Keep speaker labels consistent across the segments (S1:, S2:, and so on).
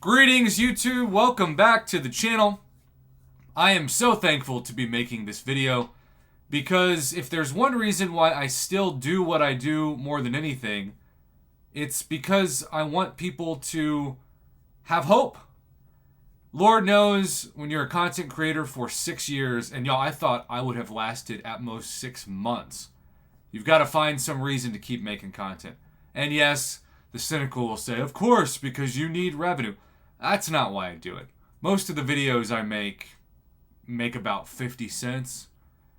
S1: Greetings YouTube, welcome back to the channel. I am so thankful to be making this video because if there's one reason why I still do what I do more than anything, it's because I want people to have hope. Lord knows when you're a content creator for 6 years, and y'all, I thought I would have lasted at most 6 months. You've got to find some reason to keep making content. And yes, the cynical will say, of course, because you need revenue. That's not why I do it. Most of the videos I make about 50 cents.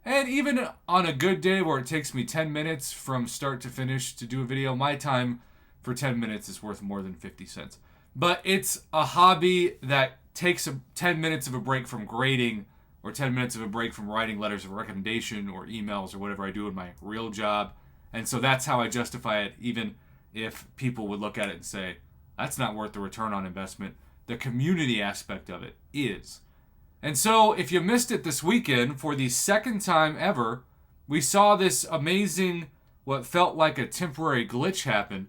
S1: And even on a good day where it takes me 10 minutes from start to finish to do a video, my time for 10 minutes is worth more than 50 cents. But it's a hobby that takes 10 minutes of a break from grading or 10 minutes of a break from writing letters of recommendation or emails or whatever I do in my real job. And so that's how I justify it, even if people would look at it and say, that's not worth the return on investment. The community aspect of it is. And so if you missed it this weekend, for the second time ever, we saw this amazing, what felt like a temporary glitch happen,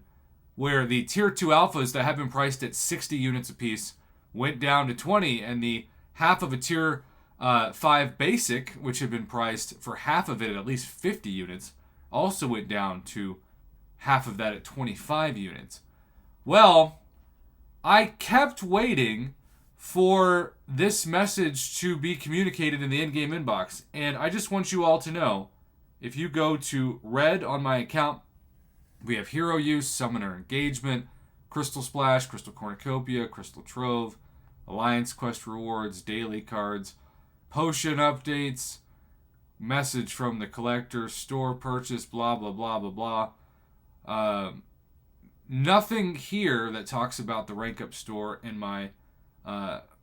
S1: where the Tier 2 Alphas that have been priced at 60 units apiece went down to 20, and the half of a Tier 5 Basic, which had been priced for half of it at least 50 units, also went down to half of that at 25 units. Well, I kept waiting for this message to be communicated in the in-game inbox, and I just want you all to know, if you go to Red on my account, we have Hero Use, Summoner Engagement, Crystal Splash, Crystal Cornucopia, Crystal Trove, Alliance Quest Rewards, Daily Cards, Potion Updates, Message from the Collector, Store Purchase, blah, blah, blah, blah, blah. Nothing here that talks about the Rank Up store in my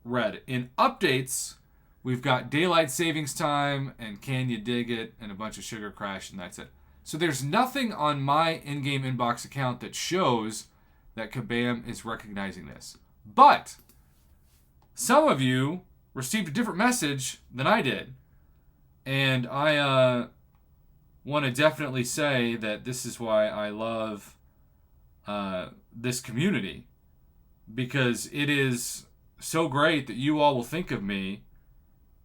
S1: Red. In updates, we've got Daylight Savings Time and Can You Dig It and a bunch of Sugar Crash, and that's it. So there's nothing on my in-game inbox account that shows that KABAM is recognizing this. But some of you received a different message than I did. And I want to definitely say that this is why I love this community, because it is so great that you all will think of me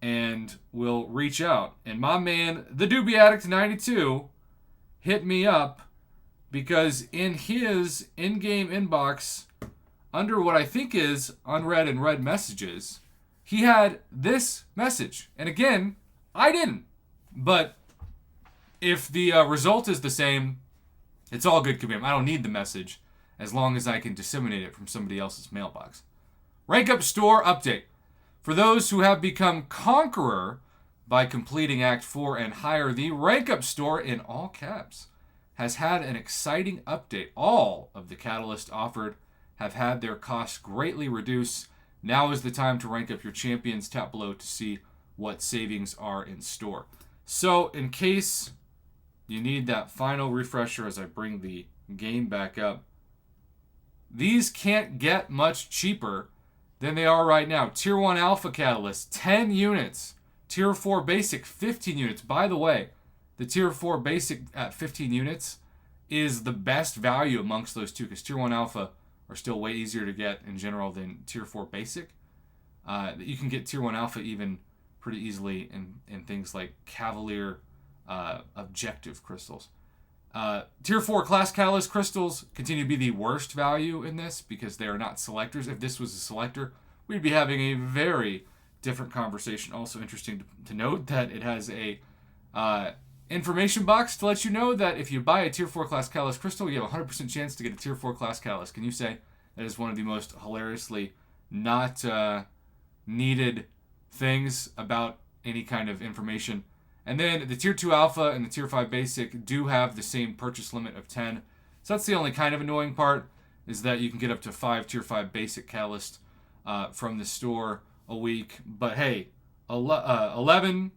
S1: and will reach out. And my man, the Doobie Addict 92, hit me up because in his in-game inbox, under what I think is unread and read messages, he had this message. And again, I didn't. But if the result is the same, it's all good, KABAM. I don't need the message as long as I can disseminate it from somebody else's mailbox. Rank Up Store Update. For those who have become Conqueror by completing Act 4 and higher, the Rank Up Store, in all caps, has had an exciting update. All of the catalysts offered have had their costs greatly reduced. Now is the time to rank up your champions. Tap below to see what savings are in store. So, in case you need that final refresher as I bring the game back up, these can't get much cheaper than they are right now. Tier 1 Alpha Catalyst, 10 units. Tier 4 Basic, 15 units. By the way, the Tier 4 Basic at 15 units is the best value amongst those two, because Tier 1 Alpha are still way easier to get in general than Tier 4 Basic. You can get Tier 1 Alpha even pretty easily in things like Cavalier Objective Crystals. Tier 4 Class Catalyst Crystals continue to be the worst value in this because they are not selectors. If this was a selector, we'd be having a very different conversation. Also interesting to note that it has a information box to let you know that if you buy a Tier 4 Class Catalyst Crystal, you have a 100% chance to get a Tier 4 Class Catalyst. Can you say that is one of the most hilariously not needed things about any kind of information? And then the Tier 2 Alpha and the Tier 5 Basic do have the same purchase limit of 10. So that's the only kind of annoying part, is that you can get up to 5 Tier 5 Basic Catalyst from the store a week. But hey, 11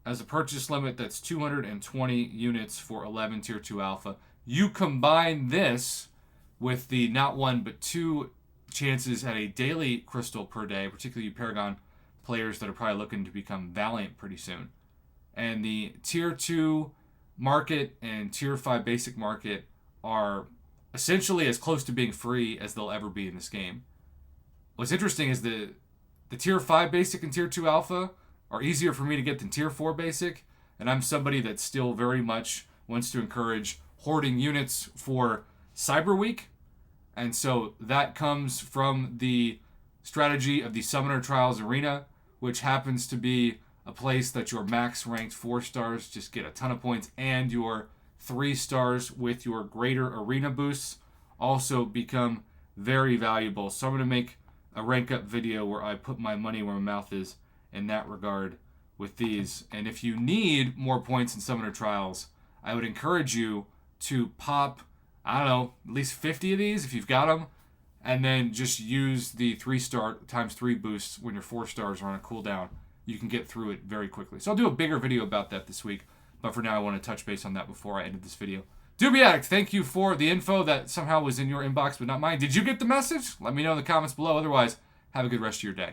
S1: as a purchase limit, that's 220 units for 11 Tier 2 Alpha. You combine this with the not one but two chances at a daily crystal per day, particularly you Paragon players that are probably looking to become Valiant pretty soon. And the Tier 2 market and Tier 5 Basic market are essentially as close to being free as they'll ever be in this game. what's interesting is the tier 5 basic and tier 2 alpha are easier for me to get than tier 4 basic, and I'm somebody that still very much wants to encourage hoarding units for Cyber Week, and so that comes from the strategy of the Summoner Trials Arena, which happens to be a place that your max ranked 4 stars just get a ton of points, and your 3 stars with your greater arena boosts also become very valuable. So I'm going to make a rank up video where I put my money where my mouth is in that regard with these. And if you need more points in Summoner Trials, I would encourage you to pop, I don't know, at least 50 of these if you've got them, and then just use the 3-star times 3 boosts when your 4 stars are on a cooldown. You can get through it very quickly. So I'll do a bigger video about that this week, but for now I want to touch base on that before I ended this video. Doobie Addict, thank you for the info that somehow was in your inbox but not mine. Did you get the message? Let me know in the comments below. Otherwise, have a good rest of your day.